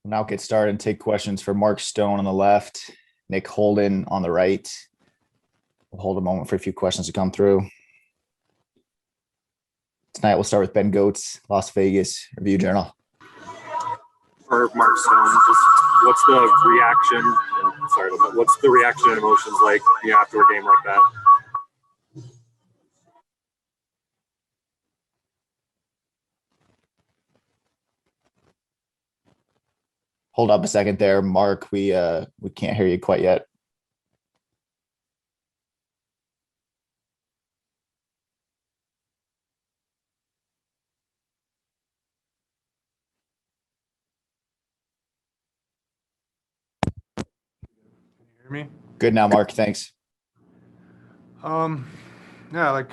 We'll now get started and take questions for Mark Stone on the left, Nick Holden on the right. We'll hold a moment for a few questions to come through. Tonight, we'll start with Ben Goetz, Las Vegas Review Journal. For Mark Stone, just what's the reaction? Sorry about that. What's the reaction and emotions like after a game like that? Hold up a second there, Mark. We can't hear you quite yet. Me? Good now, Mark. Thanks. Yeah, like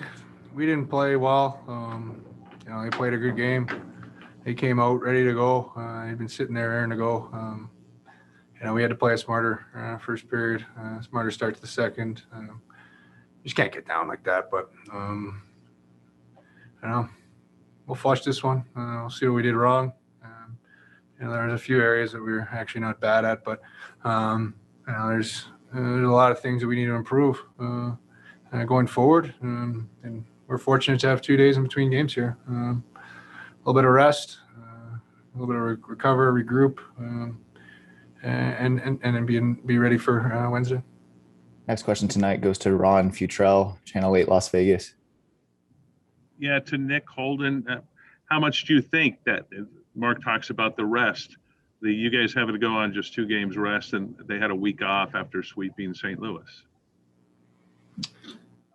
we didn't play well. They played a good game. They came out ready to go. They'd been sitting there raring to go. We had to play a smarter first period, smarter start to the second. You just can't get down like that. But we'll flush this one. We'll see what we did wrong. There's a few areas that we were actually not bad at, but there's a lot of things that we need to improve going forward. And we're fortunate to have 2 days in between games here. A little bit of rest, a little bit of recover, regroup, and then be ready for Wednesday. Next question tonight goes to Ron Futrell, Channel 8, Las Vegas. Yeah, to Nick Holden, how much do you think that Mark talks about the rest? You guys having to go on just 2 games rest, and they had a week off after sweeping St. Louis.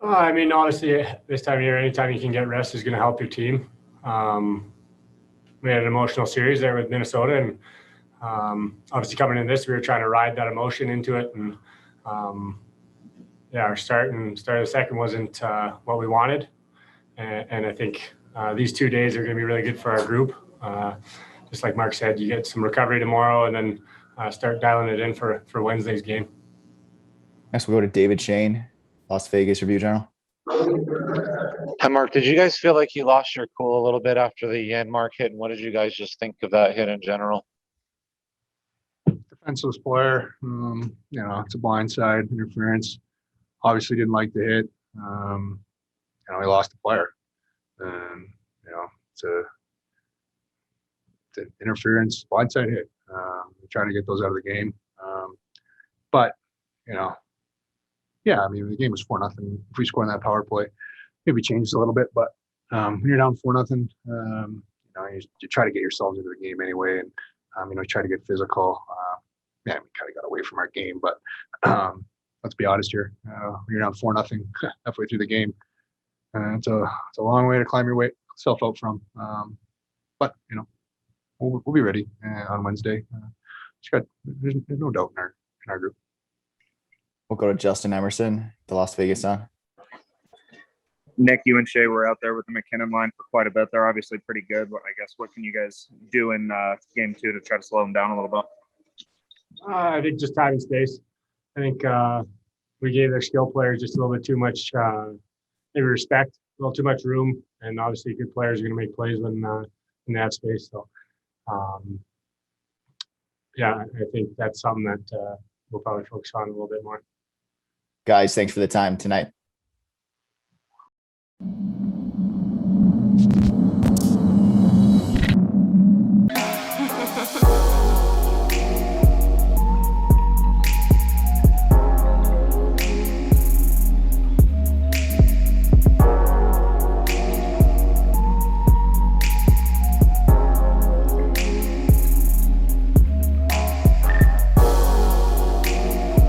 Honestly, this time of year, anytime you can get rest is going to help your team. We had an emotional series there with Minnesota, and obviously coming in this, we were trying to ride that emotion into it. And our start of the second wasn't what we wanted. And I think these 2 days are going to be really good for our group. Just like Mark said, you get some recovery tomorrow and then start dialing it in for Wednesday's game. Next, we'll go to David Shane, Las Vegas Review Journal. Hi, Mark. Did you guys feel like you lost your cool a little bit after the Janmark hit? And what did you guys just think of that hit in general? Defenseless player, it's a blindside interference. Obviously didn't like the hit. We lost the player. It's an interference, blindside hit. We're trying to get those out of the game. The game was 4-0. If we score on that power play, maybe changed a little bit. But when you're down 4-0, you try to get yourselves into the game anyway, and try to get physical. We kind of got away from our game, but let's be honest here. When you're down 4-0 halfway through the game, it's a long way to climb yourself out from. But we'll be ready on Wednesday. There's no doubt in our group. We'll go to Justin Emerson, the Las Vegas Sun. Nick, you and Shea were out there with the McKinnon line for quite a bit. They're obviously pretty good, but I guess what can you guys do in game 2 to try to slow them down a little bit? I think just time and space. I think we gave their skill players just a little bit too much maybe respect, a little too much room, and obviously good players are going to make plays when in that space. So, I think that's something that we'll probably focus on a little bit more. Guys, thanks for the time tonight.